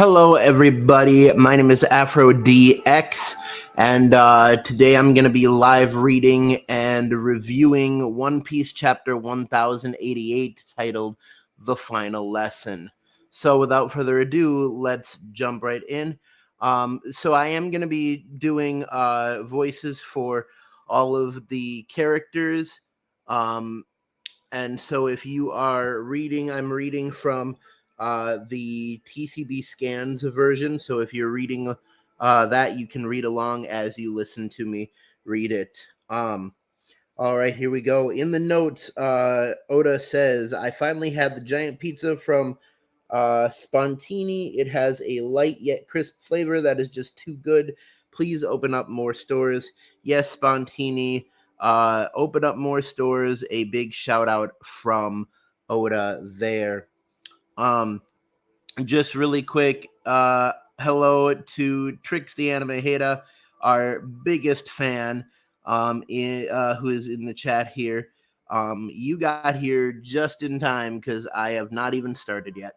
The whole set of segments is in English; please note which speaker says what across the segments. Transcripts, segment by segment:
Speaker 1: Hello, everybody. My name is AfroDX, and today I'm going to be live reading and reviewing One Piece Chapter 1088 titled The Final Lesson. So, without further ado, let's jump right in. So, I am going to be doing voices for all of the characters. And so, if you are reading, I'm reading from the TCB Scans version. So if you're reading that, you can read along as you listen to me read it. All right, here we go. In the notes, Oda says, I finally had the giant pizza from Spontini. It has a light yet crisp flavor that is just too good. Please open up more stores. Yes, Spontini. Open up more stores. A big shout out from Oda there. Just really quick, hello to Trix the Anime Hater, our biggest fan, who is in the chat here. You got here just in time because I have not even started yet.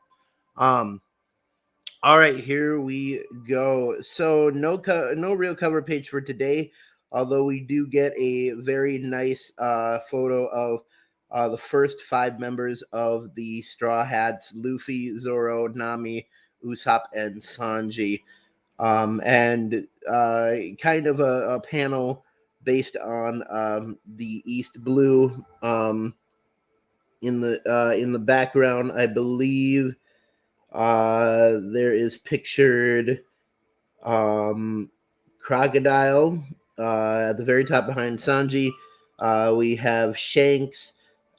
Speaker 1: All right, here we go. So no real cover page for today, although we do get a very nice photo of the first 5 members of the Straw Hats: Luffy, Zoro, Nami, Usopp, and Sanji. And kind of a panel based on the East Blue. In the background, I believe there is pictured Crocodile at the very top behind Sanji. We have Shanks,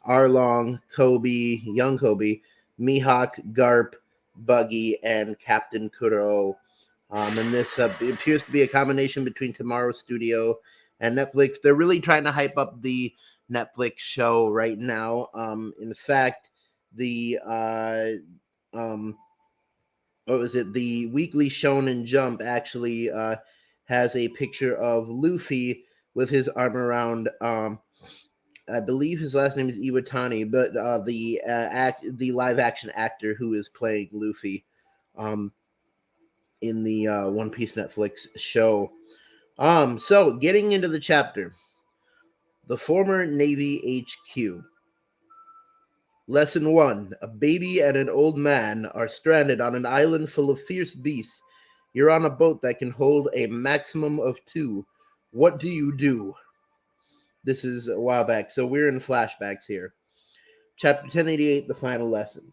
Speaker 1: Arlong, Kobe, young Kobe, Mihawk, Garp, Buggy, and Captain Kuro. And this appears to be a combination between Tomorrow Studio and Netflix. They're really trying to hype up the Netflix show right now. In fact, the what was it? The Weekly Shonen Jump actually has a picture of Luffy with his arm around. I believe his last name is Iwatani, but the live action actor who is playing Luffy, in the One Piece Netflix show. So getting into the chapter, the former Navy HQ. Lesson 1. A baby and an old man are stranded on an island full of fierce beasts. You're on a boat that can hold a maximum of 2. What do you do? This is a while back, so we're in flashbacks here. Chapter 1088, the final lesson.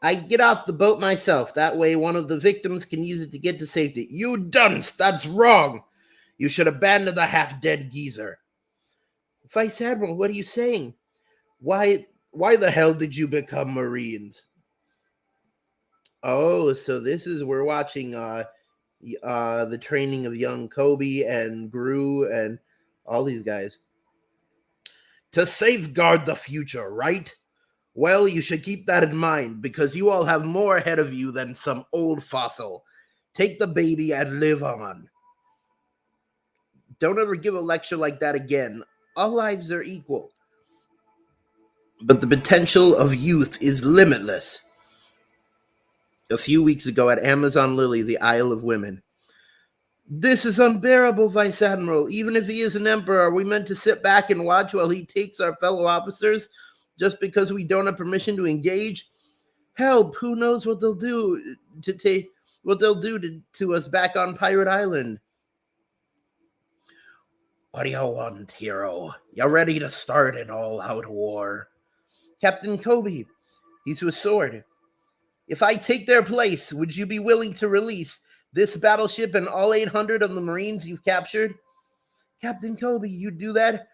Speaker 1: I get off the boat myself. That way one of the victims can use it to get to safety. You dunce! That's wrong! You should abandon the half-dead geezer. Vice Admiral, what are you saying? Why the hell did you become Marines? Oh, so this is we're watching the training of young Kobe and Gru and all these guys. To safeguard the future, right? Well, you should keep that in mind because you all have more ahead of you than some old fossil. Take the baby and live on. Don't ever give a lecture like that again. All lives are equal. But the potential of youth is limitless. A few weeks ago at Amazon Lily, the Isle of Women. This is unbearable, Vice Admiral. Even if he is an emperor, are we meant to sit back and watch while he takes our fellow officers just because we don't have permission to engage? Help! Who knows what they'll do to us back on Pirate Island? What do you want, hero? You ready to start an all-out war? Captain Kobe, he's with sword. If I take their place, would you be willing to release this battleship and all 800 of the Marines you've captured? Captain Kobe, you do that?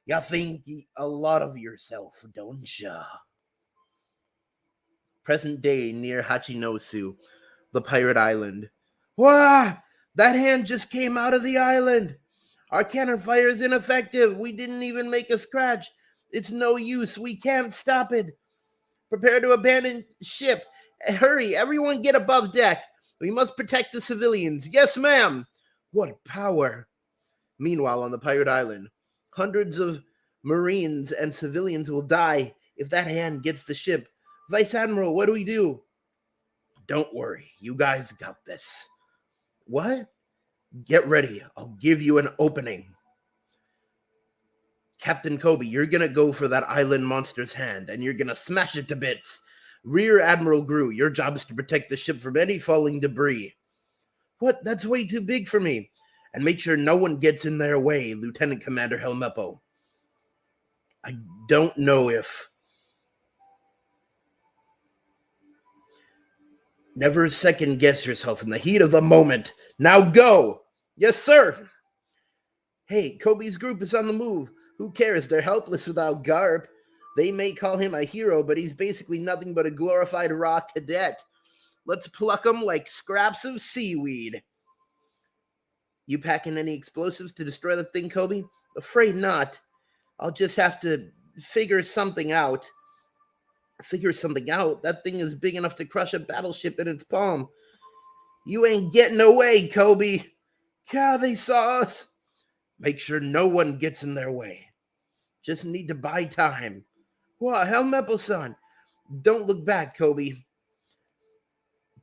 Speaker 1: You think a lot of yourself, don't you? Present day near Hachinosu, the pirate island. Wah! That hand just came out of the island. Our cannon fire is ineffective. We didn't even make a scratch. It's no use. We can't stop it. Prepare to abandon ship. Hurry, everyone get above deck. We must protect the civilians. Yes, ma'am. What power. Meanwhile, on the pirate island, hundreds of Marines and civilians will die if that hand gets the ship. Vice Admiral, what do we do? Don't worry, you guys got this. What? Get ready, I'll give you an opening. Captain Kobe, you're gonna go for that island monster's hand, and you're gonna smash it to bits. Rear Admiral Gru, your job is to protect the ship from any falling debris. What? That's way too big for me. And make sure no one gets in their way, Lieutenant Commander Helmeppo. I don't know if... Never second guess yourself in the heat of the moment. Now go! Yes, sir! Hey, Kobe's group is on the move. Who cares? They're helpless without Garp. They may call him a hero, but he's basically nothing but a glorified raw cadet. Let's pluck him like scraps of seaweed. You packing any explosives to destroy the thing, Kobe? Afraid not. I'll just have to figure something out. Figure something out? That thing is big enough to crush a battleship in its palm. You ain't getting away, Kobe. Yeah, they saw us. Make sure no one gets in their way. Just need to buy time. What, Helmeppo-san? Don't look back, Kobe.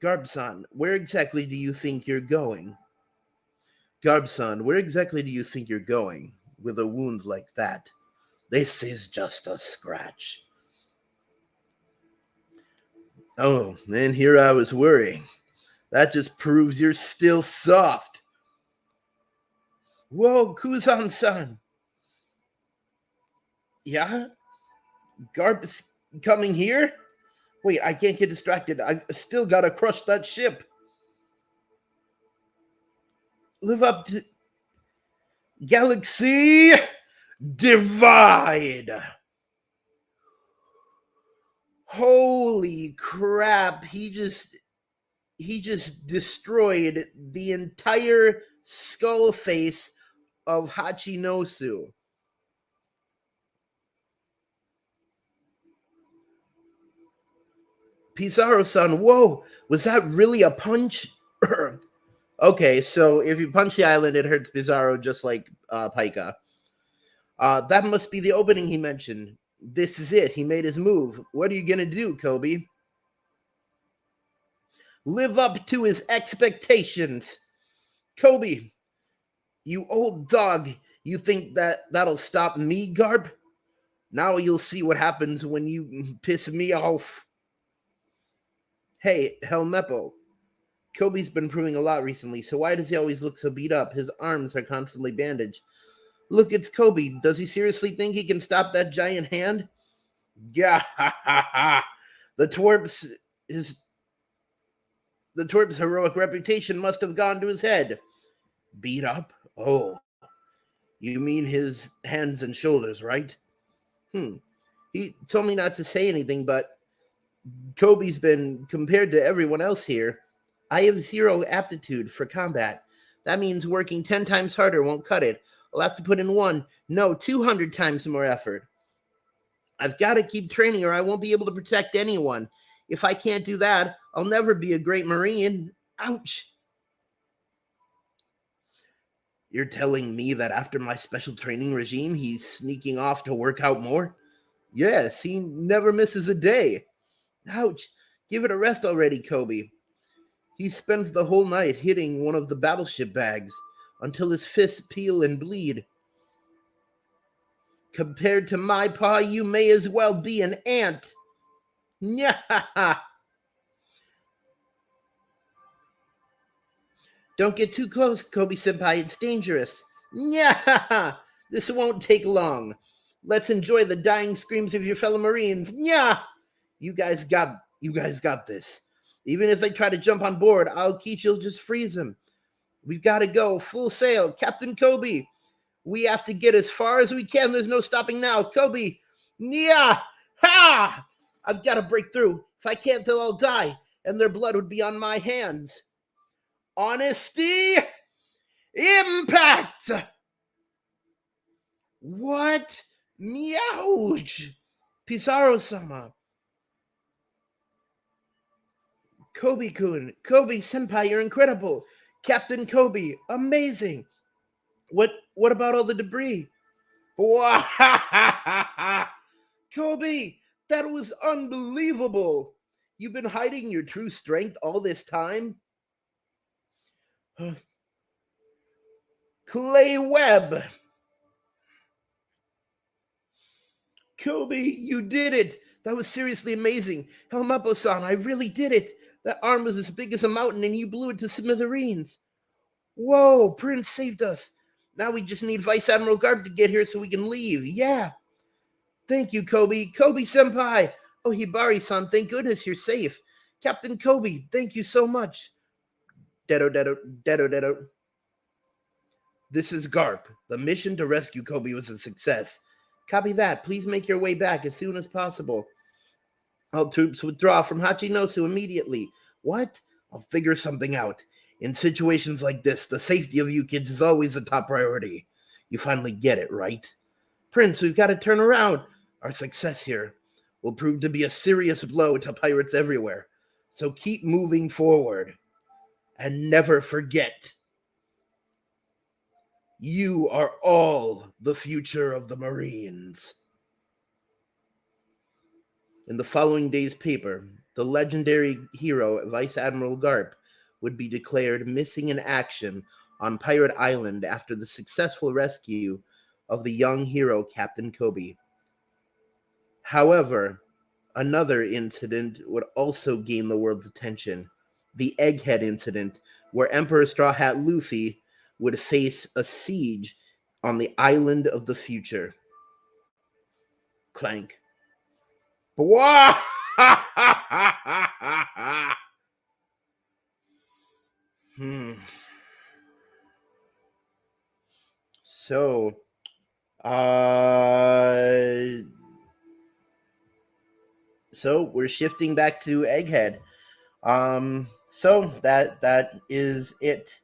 Speaker 1: Garp-san, where exactly do you think you're going? Garp-san, where exactly do you think you're going with a wound like that? This is just a scratch. Oh, and here I was worrying. That just proves you're still soft. Whoa, Kuzan-san. Yeah? Garp is coming here? Wait, I can't get distracted. I still gotta crush that ship. Live up to... Galaxy Divide! Holy crap, he just destroyed the entire skull face of Hachinosu. Pizarro-san, whoa, was that really a punch? Okay, so if you punch the island, it hurts Pizarro just like Pika. That must be the opening he mentioned. This is it. He made his move. What are you gonna do, Kobe? Live up to his expectations. Kobe, you old dog. You think that'll stop me, Garp? Now you'll see what happens when you piss me off. Hey, Helmeppo. Kobe's been improving a lot recently, so why does he always look so beat up? His arms are constantly bandaged. Look, it's Kobe. Does he seriously think he can stop that giant hand? Yeah, ha, ha, ha. The twerp's heroic reputation must have gone to his head. Beat up? Oh, you mean his hands and shoulders, right? He told me not to say anything, but Kobe's been compared to everyone else here. I have zero aptitude for combat. That means working 10 times harder won't cut it. I'll have to put in 200 times more effort. I've got to keep training or I won't be able to protect anyone. If I can't do that, I'll never be a great Marine. Ouch. You're telling me that after my special training regime, he's sneaking off to work out more? Yes, he never misses a day. Ouch. Give it a rest already, Kobe. He spends the whole night hitting one of the battleship bags until his fists peel and bleed. Compared to my paw, you may as well be an ant. Nyahaha. Don't get too close, Kobe-senpai. It's dangerous. Nyahaha. This won't take long. Let's enjoy the dying screams of your fellow Marines. Nya! You guys got this. Even if they try to jump on board, Aokichi'll just freeze them. We've got to go. Full sail. Captain Kobe. We have to get as far as we can. There's no stopping now. Kobe. Nya! Ha! I've got to break through. If I can't, they'll all die. And their blood would be on my hands. Honesty. Impact! What? Meowch! Pizarro-sama. Kobe-kun. Kobe-senpai, you're incredible. Captain Kobe, amazing. What about all the debris? Kobe, That was unbelievable. You've been hiding your true strength all this time? Clay Webb. Kobe, you did it. That was seriously amazing. Helmeppo-san, I really did it. That arm was as big as a mountain and you blew it to smithereens. Whoa, Prince saved us. Now we just need Vice Admiral Garp to get here so we can leave. Yeah. Thank you, Kobe. Kobe-senpai. Oh, Hibari-san, thank goodness you're safe. Captain Kobe, thank you so much. Dedo. This is Garp. The mission to rescue Kobe was a success. Copy that. Please make your way back as soon as possible. All troops withdraw from Hachinosu immediately. What? I'll figure something out. In situations like this, the safety of you kids is always the top priority. You finally get it, right? Prince, we've got to turn around. Our success here will prove to be a serious blow to pirates everywhere. So keep moving forward. And never forget, you are all the future of the Marines. In the following day's paper, the legendary hero Vice Admiral Garp would be declared missing in action on Pirate Island after the successful rescue of the young hero Captain Kobe. However, another incident would also gain the world's attention. The Egghead incident, where Emperor Straw Hat Luffy would face a siege on the island of the future. Clank. So, we're shifting back to Egghead. So that is it.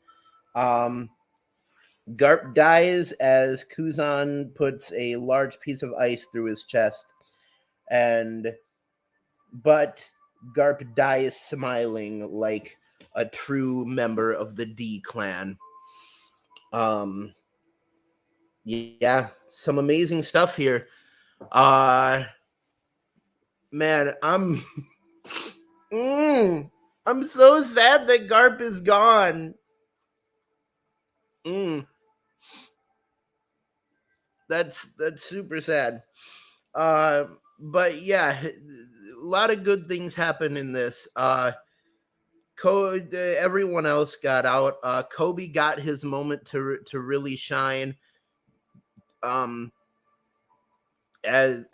Speaker 1: Garp dies as Kuzan puts a large piece of ice through his chest, but Garp dies smiling like a true member of the D clan. Yeah, some amazing stuff here. Man, I'm so sad that Garp is gone. That's super sad. But yeah, a lot of good things happen in this. Everyone else got out. Kobe got his moment to really shine. As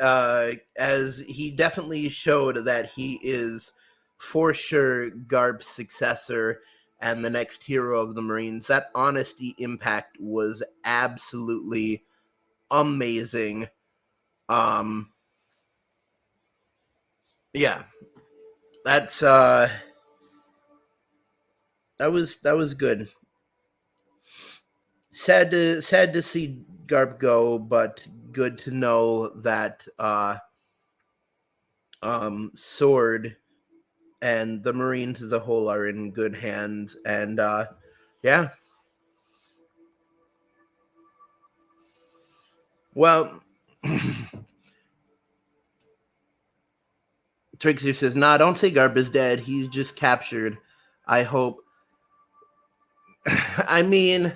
Speaker 1: he definitely showed that he is for sure Garp's successor and the next hero of the Marines. That honesty impact was absolutely amazing. Yeah, that's that was good. Sad to see Garp go, but good to know that Sword and the Marines as a whole are in good hands. And yeah. Well, Trixie says, nah, don't say Garp is dead. He's just captured. I hope. I mean,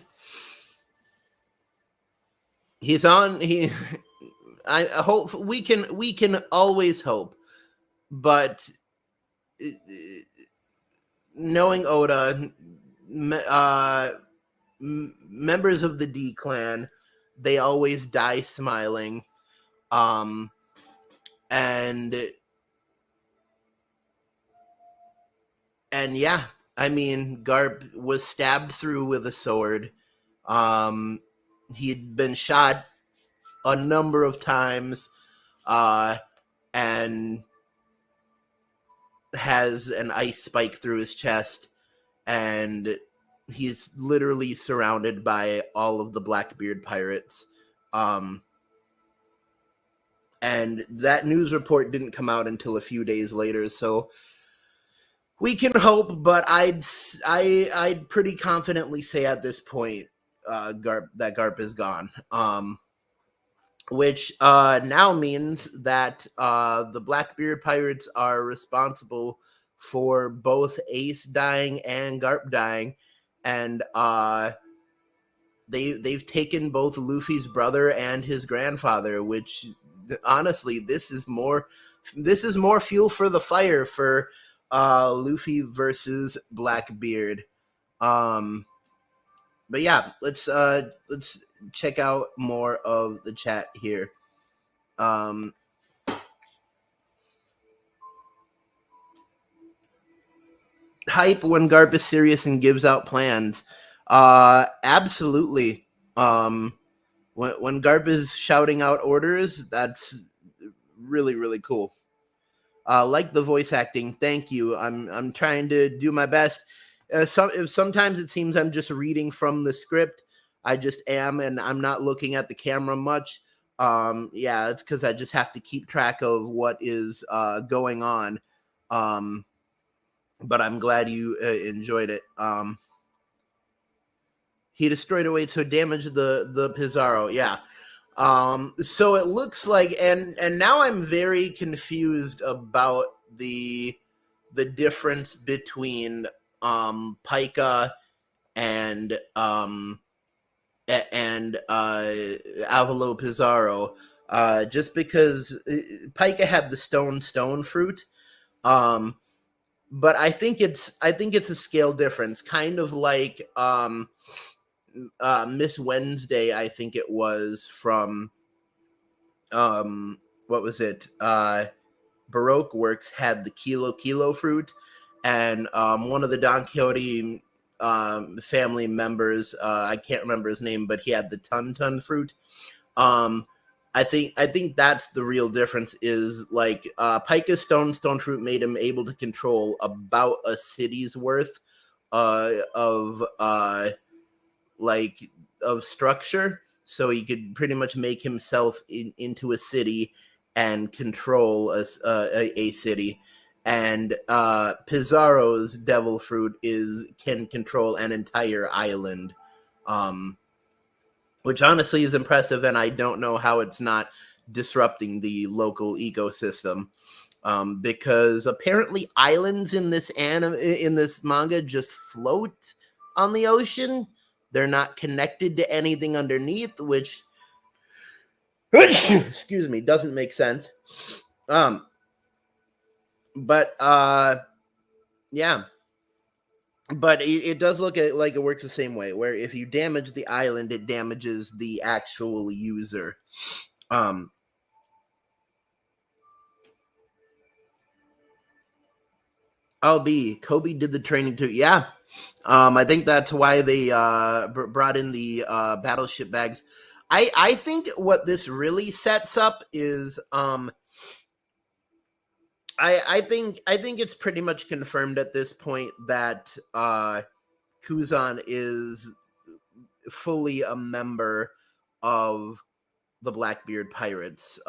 Speaker 1: he's on. I hope we can always hope, but knowing Oda, members of the D clan, they always die smiling, and yeah, I mean, Garp was stabbed through with a sword. He had been shot a number of times, and has an ice spike through his chest, and he's literally surrounded by all of the Blackbeard pirates. And that news report didn't come out until a few days later, so we can hope, but I'd pretty confidently say at this point, that Garp is gone. which now means that the Blackbeard pirates are responsible for both Ace dying and Garp dying, and they've taken both Luffy's brother and his grandfather, which honestly this is more fuel for the fire for Luffy versus Blackbeard. Um but yeah, let's check out more of the chat here. Um Hype when Garp is serious and gives out plans. Absolutely. When Garp is shouting out orders, that's really really cool. Like the voice acting, thank you. I'm trying to do my best. Sometimes it seems I'm just reading from the script. I just am, and I'm not looking at the camera much. Yeah, it's because I just have to keep track of what is going on. Um, but I'm glad you enjoyed it. He destroyed a way, so damaged the Pizarro. Yeah. So it looks like, and now I'm very confused about the difference between Pika and Avalo Pizarro. Just because Pika had the stone fruit, um, but I think it's a scale difference, kind of like Miss Wednesday. I think it was from what was it? Baroque Works had the Kilo fruit, and one of the Don Quixote family members, I can't remember his name, but he had the Ton fruit. Um, I think that's the real difference. Is like Pika's stone fruit made him able to control about a city's worth of like of structure, so he could pretty much make himself into a city and control a city. And Pizarro's devil fruit can control an entire island, um, which honestly is impressive, and I don't know how it's not disrupting the local ecosystem. Because apparently islands in this manga just float on the ocean. They're not connected to anything underneath, which excuse me, doesn't make sense. Um, but yeah, but it does look like it works the same way. Where if you damage the island, it damages the actual user. Um, Kobe did the training too. Yeah, I think that's why they brought in the battleship bags. I think what this really sets up is I think it's pretty much confirmed at this point that Kuzan is fully a member of the Blackbeard Pirates.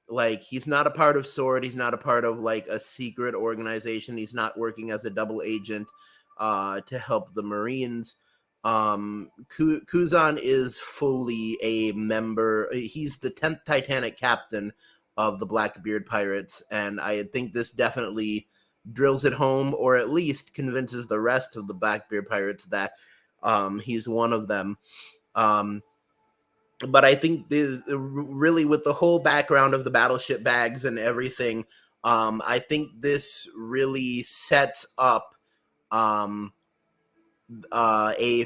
Speaker 1: Like he's not a part of Sword, he's not a part of like a secret organization, he's not working as a double agent to help the Marines. Kuzan is fully a member. He's the 10th Titanic captain of the Blackbeard Pirates, and I think this definitely drills it home, or at least convinces the rest of the Blackbeard Pirates that he's one of them. Um, but I think this really, with the whole background of the battleship bags and everything, I think this really sets up um, new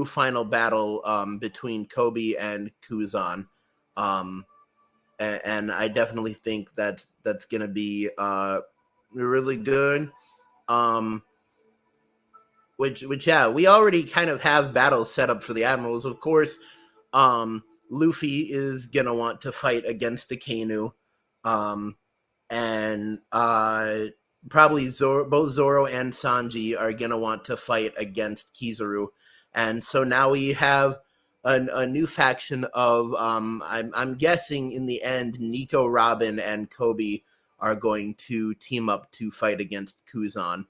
Speaker 1: final battle between Kobe and Kuzan. Um, and I definitely think that's gonna be really good. Um, which yeah, we already kind of have battles set up for the admirals. Of course, Luffy is gonna want to fight against the Kanu, um, and probably both Zoro and Sanji are gonna want to fight against Kizaru, and so now we have a new faction of I'm guessing in the end Nico, Robin, and Kobe are going to team up to fight against Kuzan,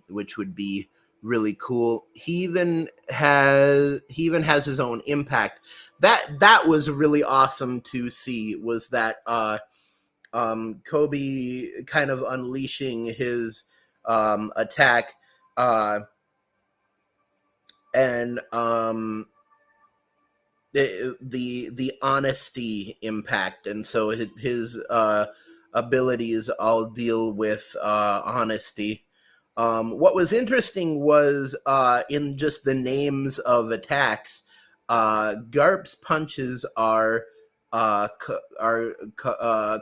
Speaker 1: which would be really cool. He even has his own impact. That was really awesome to see. Was that Kobe kind of unleashing his attack, and the honesty impact, and so his abilities all deal with honesty. What was interesting was in just the names of attacks, Garp's punches are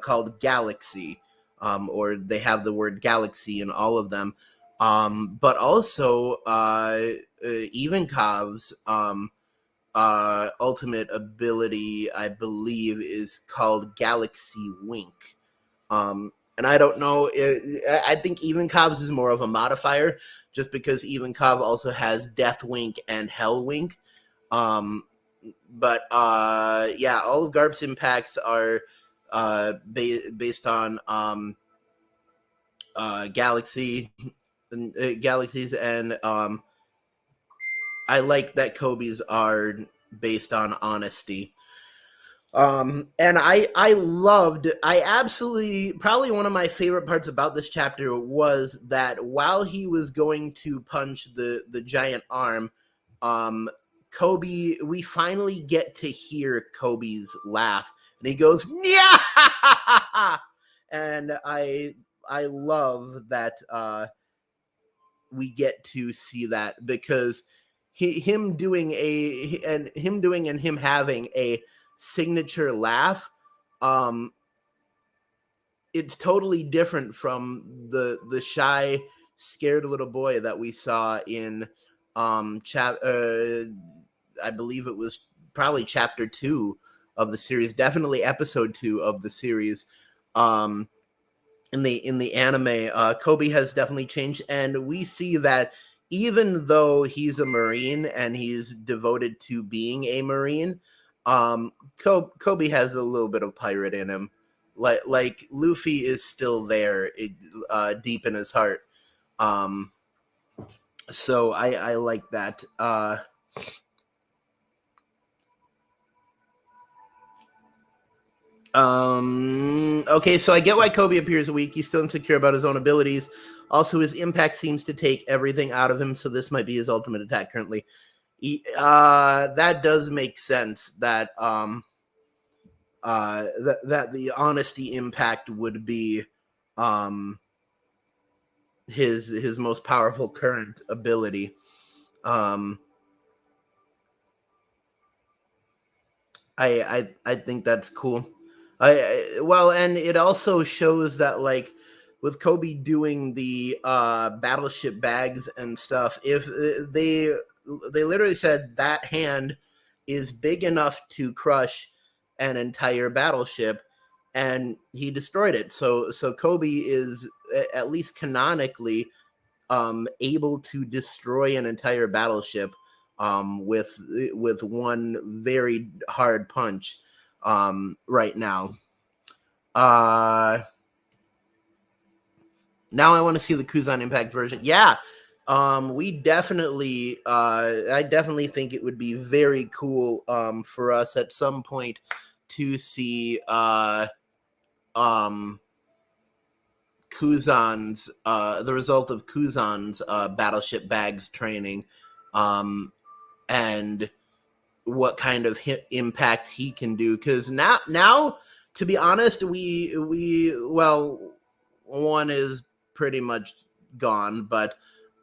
Speaker 1: called Galaxy, or they have the word Galaxy in all of them. But also Ivankov's ultimate ability, I believe, is called Galaxy Wink. And I don't know. I think Ivankov's is more of a modifier, just because Ivankov also has Death Wink and Hell Wink. But yeah, all of Garp's impacts are based on galaxies, and I like that Kobe's are based on honesty. And I absolutely, probably one of my favorite parts about this chapter was that while he was going to punch the giant arm, Kobe, we finally get to hear Kobe's laugh, and he goes, yeah. And I love that we get to see that, because him doing and him having a signature laugh, it's totally different from the shy, scared little boy that we saw in I believe it was probably chapter 2 of the series, definitely episode 2 of the series. In the anime, Kobe has definitely changed, and we see that even though he's a Marine and he's devoted to being a Marine, Kobe has a little bit of pirate in him. Like Luffy is still there, deep in his heart. So I like that. Okay, so I get why Kobe appears weak. He's still insecure about his own abilities. Also, his impact seems to take everything out of him, so this might be his ultimate attack currently. That does make sense, that that the honesty impact would be his most powerful current ability. I think that's cool. Well, and it also shows that, like, with Kobe doing the battleship bags and stuff, if they literally said that hand is big enough to crush an entire battleship, and he destroyed it. So Kobe is, at least canonically, able to destroy an entire battleship with one very hard punch right now. Now I want to see the Kuzan Impact version. Yeah, we definitely, I definitely think it would be very cool for us at some point to see Kuzan's, the result of Kuzan's battleship bags training, and what kind of impact he can do. Because now, to be honest, well, one is pretty much gone, but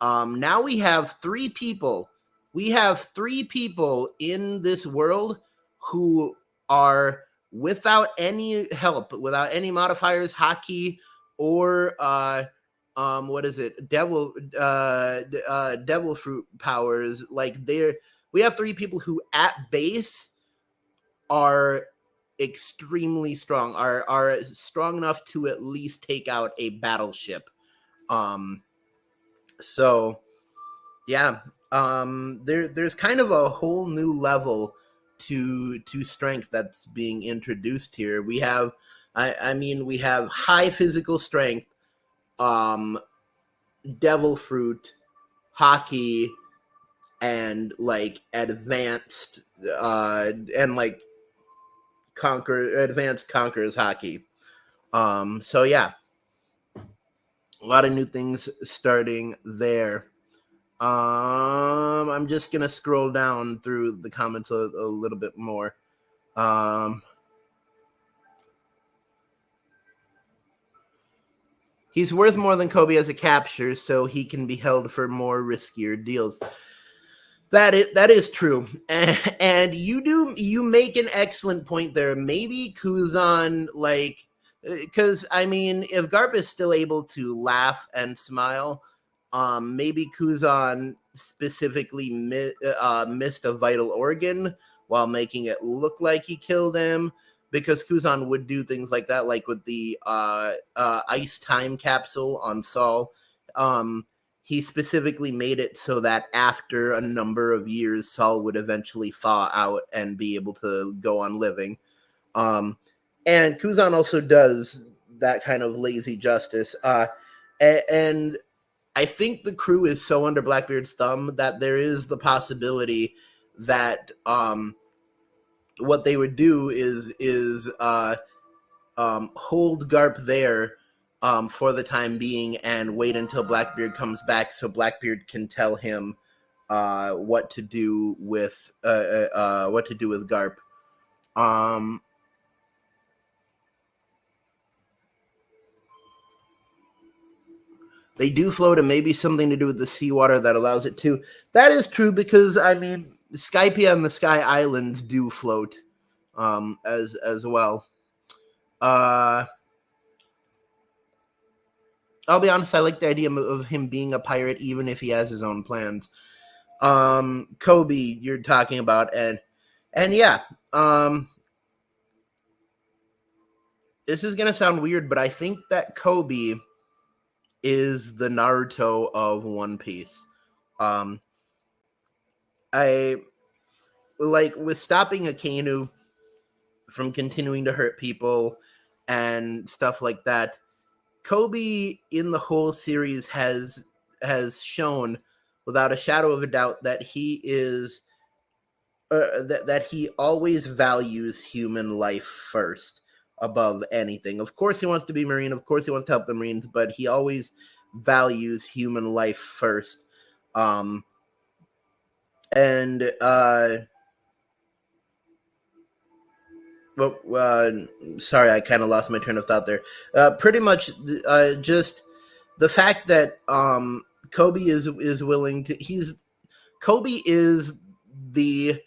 Speaker 1: now we have 3 people. We have 3 people in this world who are without any help, without any modifiers, haki, or what is it, devil fruit powers. Like, we have 3 people who at base are extremely strong, are strong enough to at least take out a battleship. So yeah, there's kind of a whole new level to strength that's being introduced here. We have, I mean, we have high physical strength, devil fruit, Haki and like advanced and like advanced conquers Haki. So yeah, a lot of new things starting there. I'm just gonna scroll down through the comments a little bit more. He's worth more than Kobe as a capture, so he can be held for more riskier deals. That is true, and you make an excellent point there. Maybe Kuzan, like, because I mean, if Garp is still able to laugh and smile, maybe Kuzan specifically missed a vital organ while making it look like he killed him. Because Kuzan would do things like that, like with the ice time capsule on Saul. He specifically made it so that after a number of years, Saul would eventually thaw out and be able to go on living. And Kuzan also does that kind of lazy justice. And I think the crew is so under Blackbeard's thumb that there is the possibility that what they would do is hold Garp there for the time being and wait until Blackbeard comes back so Blackbeard can tell him what to do with Garp. They do float, and maybe something to do with the seawater that allows it to. That is true because I mean, Skypiea and the Sky Islands do float as well. I'll be honest, I like the idea of him being a pirate, even if he has his own plans. Kobe, you're talking about, and yeah, this is gonna sound weird, but I think that Kobe is the Naruto of One Piece. I like with stopping Akainu from continuing to hurt people and stuff like that. Kobe in the whole series has shown without a shadow of a doubt that he is that he always values human life first above anything. Of course he wants to be Marine, of course he wants to help the Marines, but he always values human life first. Sorry, I kind of lost my train of thought there. Pretty much, just the fact that Kobe is willing to. Kobe is the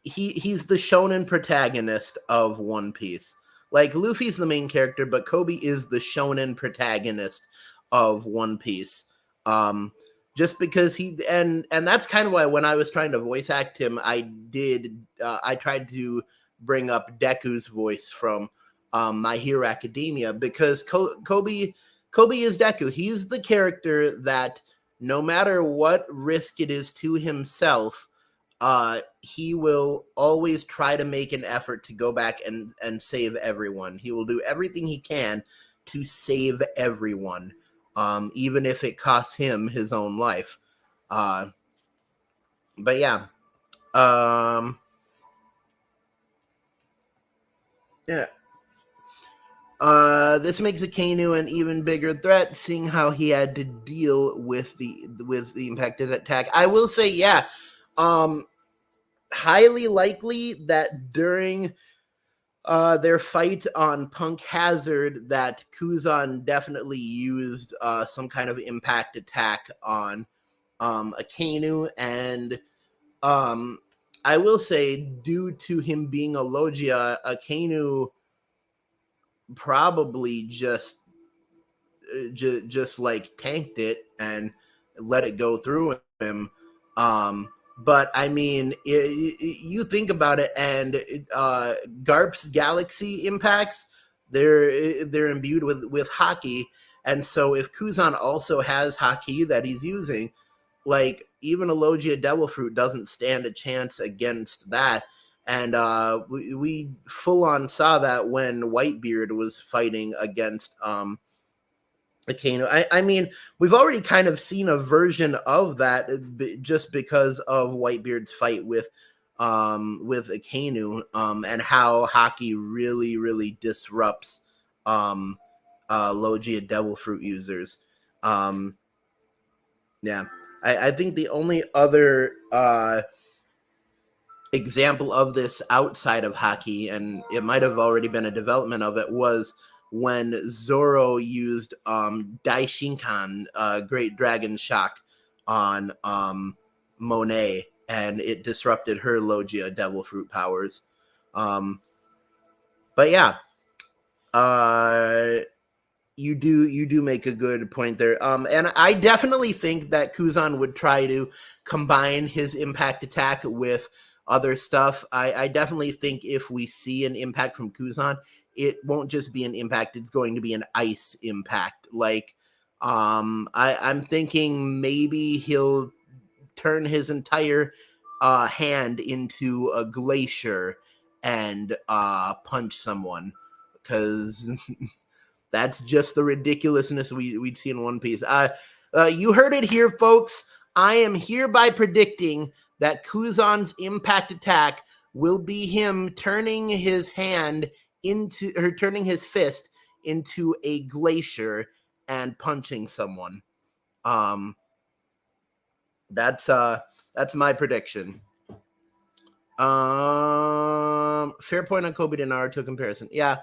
Speaker 1: he's the shonen protagonist of One Piece. Like Luffy's the main character, but Kobe is the shonen protagonist of One Piece. Just because and that's kind of why when I was trying to voice act him, I tried to bring up Deku's voice from My Hero Academia because Kobe is Deku. He's the character that no matter what risk it is to himself, he will always try to make an effort to go back and save everyone. He will do everything he can to save everyone, even if it costs him his own life. But yeah. Yeah. This makes Akainu an even bigger threat, seeing how he had to deal with the impacted attack. I will say, yeah, highly likely that during their fight on Punk Hazard, that Kuzan definitely used some kind of impact attack on Akainu, and I will say, due to him being a Logia, Akainu probably just like tanked it and let it go through him. But I mean, you think about it, and Garp's galaxy impacts, they're imbued with Haki, and so if Kuzan also has Haki that he's using, like even a Logia Devil Fruit doesn't stand a chance against that. And we full on saw that when Whitebeard was fighting against Akainu. I mean, we've already kind of seen a version of that just because of Whitebeard's fight with Akainu, and how Haki really disrupts Logia Devil Fruit users. Yeah, I think the only other example of this outside of Haki, and it might have already been a development of it, was when Zoro used Daishinkan, Great Dragon Shock, on Monet, and it disrupted her Logia Devil Fruit powers. But yeah, you do make a good point there. And I definitely think that Kuzan would try to combine his impact attack with other stuff. I definitely think if we see an impact from Kuzan, it won't just be an impact, it's going to be an ice impact. Like, I'm thinking maybe he'll turn his entire hand into a glacier and punch someone, because that's just the ridiculousness we'd see in One Piece. You heard it here, folks. I am hereby predicting that Kuzan's impact attack will be him turning his hand into, or turning his fist into a glacier and punching someone. That's my prediction. Fair point on Kobe to Naruto comparison. Yeah.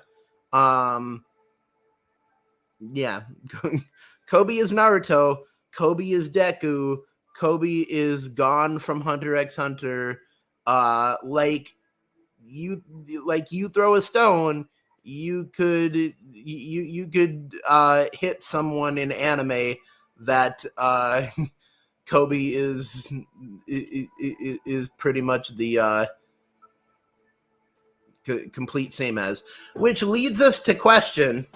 Speaker 1: Yeah. Kobe is Naruto. Kobe is Deku. Kobe is gone from Hunter x Hunter. Like you throw a stone, you could hit someone in anime that Kobe is pretty much the complete same as, which leads us to question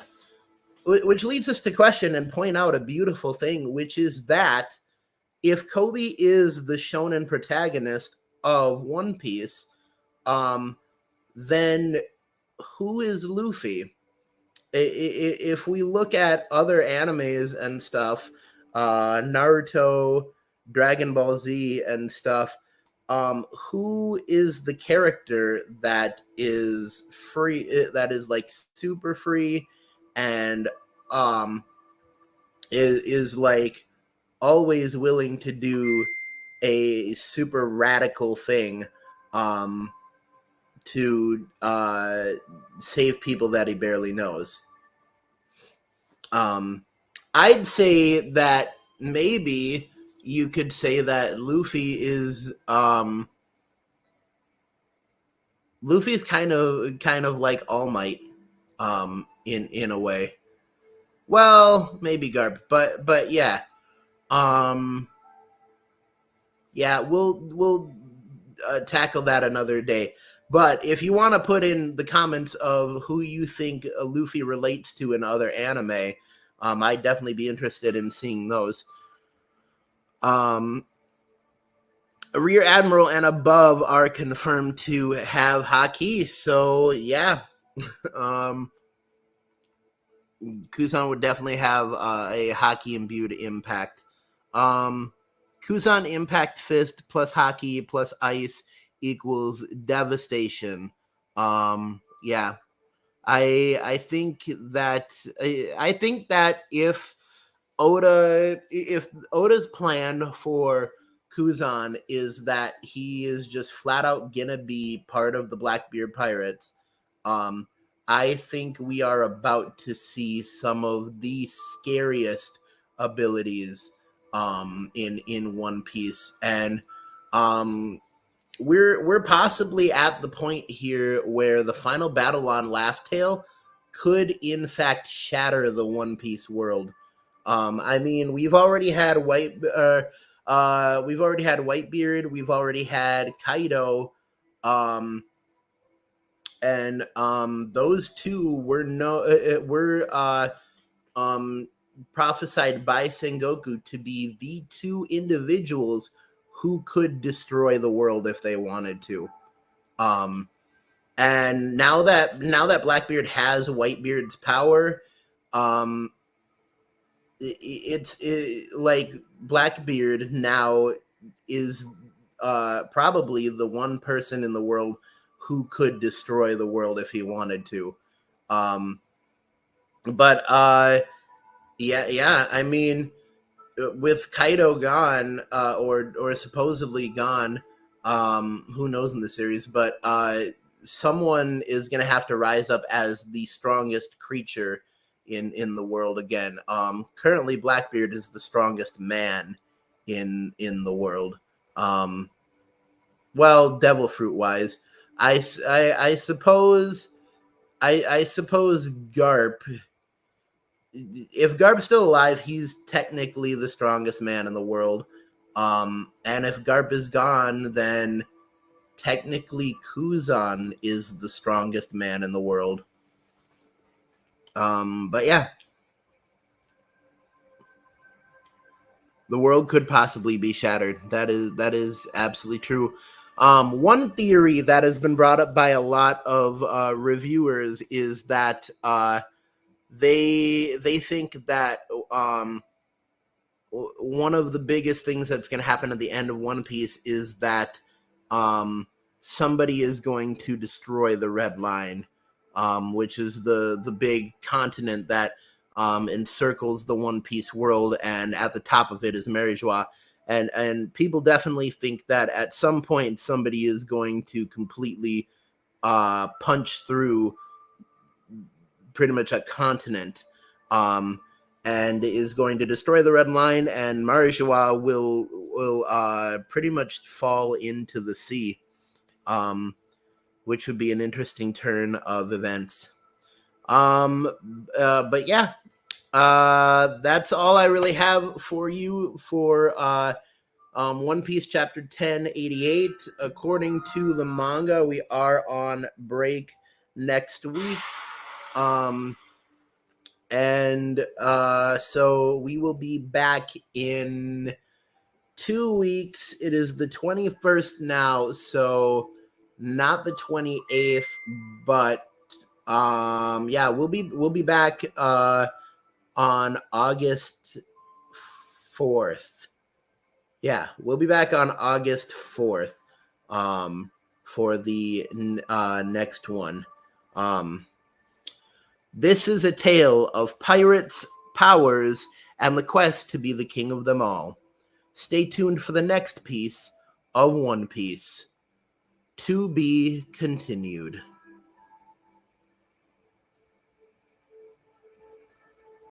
Speaker 1: and point out a beautiful thing, which is that if Kobe is the shonen protagonist of One Piece, then who is Luffy? If we look at other animes and stuff, Naruto, Dragon Ball Z and stuff, who is the character that is free, that is like super free and is like always willing to do a super radical thing to save people that he barely knows? I'd say that maybe you could say that Luffy is Luffy's kind of like All Might, in a way. Well, maybe Garp, but yeah. Yeah, we'll tackle that another day. But if you want to put in the comments of who you think Luffy relates to in other anime, I'd definitely be interested in seeing those. Rear Admiral and above are confirmed to have Haki, so yeah. Kuzan would definitely have a Haki imbued impact. Kuzan impact fist plus Haki plus ice equals devastation. Yeah. I think that if Oda's plan for Kuzan is that he is just flat out gonna be part of the Blackbeard Pirates, I think we are about to see some of the scariest abilities in One Piece, and we're possibly at the point here where the final battle on Laugh Tale could in fact shatter the One Piece world. I mean, we've already had Whitebeard, we've already had Kaido, and those two were prophesied by Sengoku to be the two individuals who could destroy the world if they wanted to. And now that Blackbeard has Whitebeard's power, like Blackbeard now is probably the one person in the world who could destroy the world if he wanted to. Um, but yeah, I mean, with Kaido gone, or supposedly gone, who knows in the series, but someone is gonna have to rise up as the strongest creature in the world again. Currently, Blackbeard is the strongest man in the world. Well, devil fruit wise, I suppose I suppose Garp. If Garp's still alive, he's technically the strongest man in the world. And if Garp is gone, then technically Kuzan is the strongest man in the world. But yeah, the world could possibly be shattered. That is absolutely true. One theory that has been brought up by a lot of reviewers is that they think that one of the biggest things that's going to happen at the end of One Piece is that somebody is going to destroy the Red Line, which is the big continent that encircles the One Piece world, and at the top of it is Marijois. And people definitely think that at some point somebody is going to completely punch through pretty much a continent, and is going to destroy the Red Line, and Marijois will pretty much fall into the sea, which would be an interesting turn of events. But yeah, that's all I really have for you for One Piece chapter 1088. According to the manga, we are on break next week. And so we will be back in 2 weeks. It is the 21st now, so not the 28th, but yeah, we'll be back on August 4th. Yeah, we'll be back on August 4th for the next one. This is a tale of pirates, powers, and the quest to be the king of them all. Stay tuned for the next piece of One Piece. To be continued.